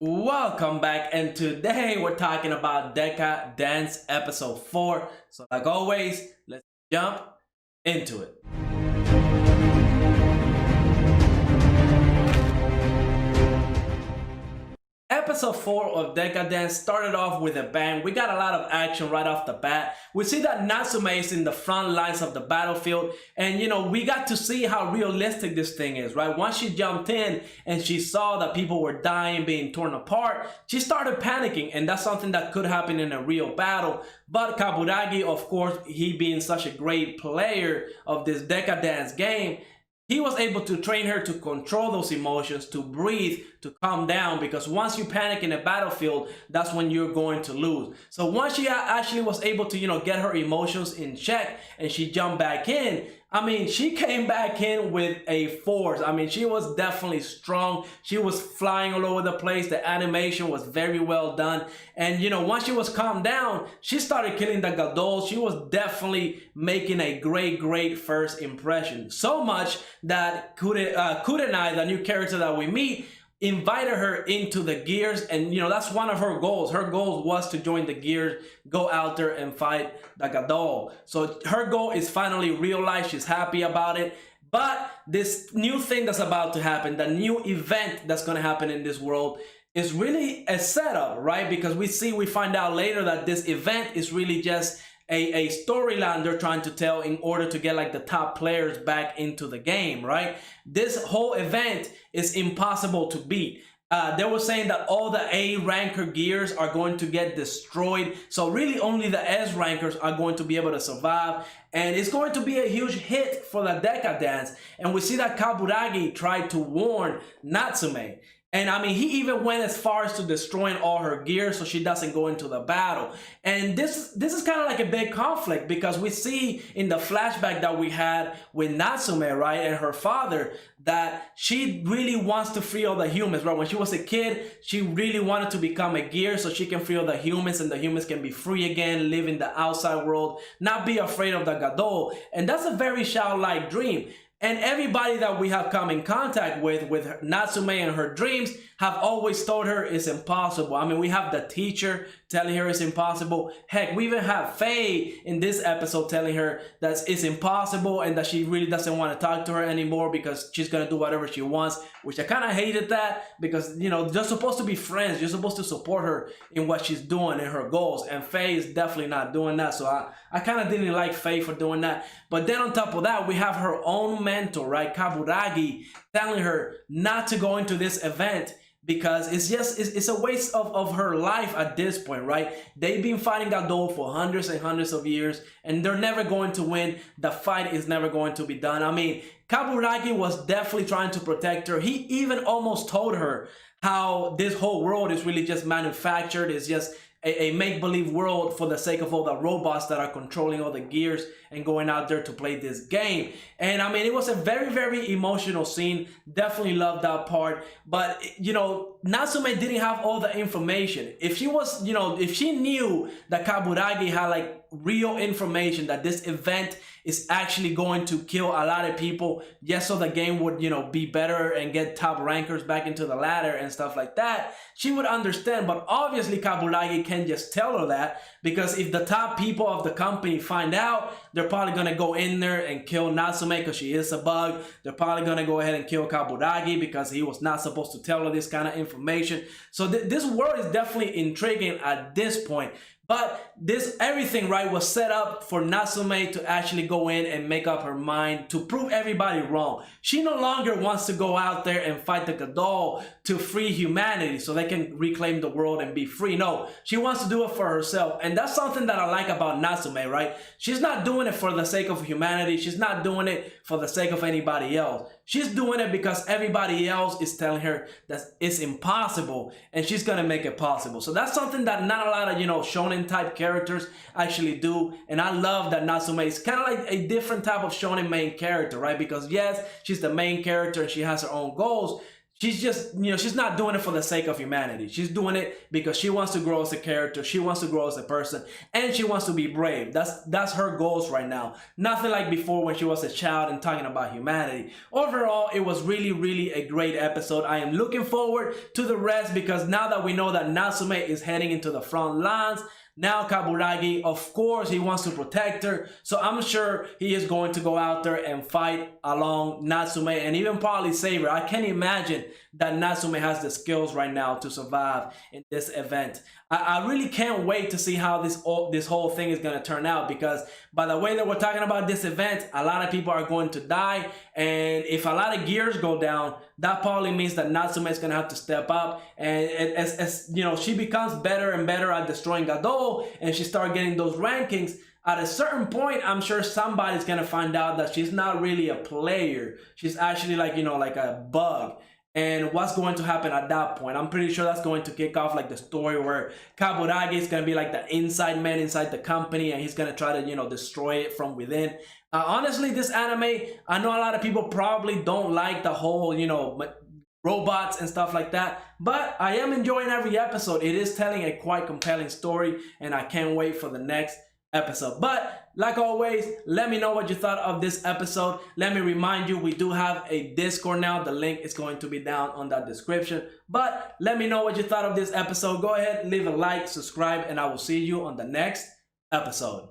Welcome back, and today we're talking about Deca Dance episode 4. So like always, let's jump into it. Episode 4 of Deca Dence started off with a bang. We got a lot of action right off the bat. We see that Natsume is in the front lines of the battlefield, and we got to see how realistic this thing is, right? Once she jumped in and she saw that people were dying, being torn apart, she started panicking, and that's something that could happen in a real battle. But Kaburagi, of course, he being such a great player of this Deca Dence game, he was able to train her to control those emotions, to breathe, to calm down, because once you panic in a battlefield, that's when you're going to lose. So once she actually was able to, get her emotions in check and she jumped back in, she came back in with a force. She was definitely strong. She was flying all over the place. The animation was very well done. And, once she was calmed down, she started killing the Gadol. She was definitely making a great first impression. So much that Kurenai, the new character that we meet, invited her into the Gears, and that's one of her goals. Her goal was to join the Gears, go out there and fight the Gadol. So her goal is finally realized. She's happy about it. But this new thing that's about to happen, the new event that's going to happen in this world, is really a setup, right? Because we find out later that this event is really just a storyline they're trying to tell in order to get like the top players back into the game, right? This whole event is impossible to beat. They were saying that all the A ranker gears are going to get destroyed. So really only the S rankers are going to be able to survive. And it's going to be a huge hit for the Deca Dence. And we see that Kaburagi tried to warn Natsume. And he even went as far as to destroying all her gear so she doesn't go into the battle. And this is kind of like a big conflict, because we see in the flashback that we had with Natsume, right, and her father, that she really wants to free all the humans, right? When she was a kid, she really wanted to become a gear so she can free all the humans, and the humans can be free again, live in the outside world, not be afraid of the Gadol. And that's a very childlike dream. And everybody that we have come in contact with Natsume and her dreams, have always told her it's impossible. We have the teacher telling her it's impossible. Heck, we even have Faye in this episode telling her that it's impossible and that she really doesn't want to talk to her anymore because she's going to do whatever she wants, which I kind of hated that, because, they're supposed to be friends. You're supposed to support her in what she's doing and her goals. And Faye is definitely not doing that. So I kind of didn't like Faye for doing that. But then on top of that, we have her own mentor, right, Kaburagi, telling her not to go into this event because it's a waste of her life at this point, right? They've been fighting Gadol for hundreds and hundreds of years, and they're never going to win. The fight is never going to be done. Kaburagi was definitely trying to protect her. He even almost told her how this whole world is really just manufactured. It's just a make-believe world for the sake of all the robots that are controlling all the gears and going out there to play this game. And it was a very emotional scene. Definitely loved that part. But Natsume didn't have all the information. If she was, if she knew that Kaburagi had like real information that this event is actually going to kill a lot of people, just so the game would, be better and get top rankers back into the ladder and stuff like that, she would understand. But obviously Kaburagi can't just tell her that, because if the top people of the company find out, they're probably going to go in there and kill Natsume because she is a bug. They're probably going to go ahead and kill Kaburagi because he was not supposed to tell her this kind of information. So this world is definitely intriguing at this point. But everything, right, was set up for Natsume to actually go in and make up her mind to prove everybody wrong. She no longer wants to go out there and fight the Gadol to free humanity so they can reclaim the world and be free. No, she wants to do it for herself. And that's something that I like about Natsume, right? She's not doing it for the sake of humanity. She's not doing it for the sake of anybody else. She's doing it because everybody else is telling her that it's impossible, and she's going to make it possible. So that's something that not a lot of, shonen type characters actually do. And I love that Natsume is kind of like a different type of shonen main character, right? Because yes, she's the main character and she has her own goals. she's just, she's not doing it for the sake of humanity. She's doing it because she wants to grow as a character, she wants to grow as a person, and she wants to be brave. That's her goals right now. Nothing like before when she was a child and talking about humanity. Overall, it was really, really a great episode. I am looking forward to the rest, because now that we know that Natsume is heading into the front lines, now Kaburagi, of course, he wants to protect her. So I'm sure he is going to go out there and fight along Natsume and even probably save her. I can't imagine that Natsume has the skills right now to survive in this event. I really can't wait to see how this whole thing is going to turn out, because by the way that we're talking about this event, a lot of people are going to die, and if a lot of gears go down, that probably means that Natsume is going to have to step up, and as she becomes better and better at destroying Gado, and she starts getting those rankings, at a certain point, I'm sure somebody's going to find out that she's not really a player. She's actually like a bug. And what's going to happen at that point? I'm pretty sure that's going to kick off like the story where Kaburagi is going to be like the inside man inside the company, and he's going to try to, destroy it from within. Honestly, this anime, I know a lot of people probably don't like the whole, robots and stuff like that, but I am enjoying every episode. It is telling a quite compelling story, and I can't wait for the next episode. But like always, let me know what you thought of this episode. Let me remind you, we do have a Discord now. The link is going to be down on that description. But let me know what you thought of this episode. Go ahead, leave a like, subscribe, and I will see you on the next episode.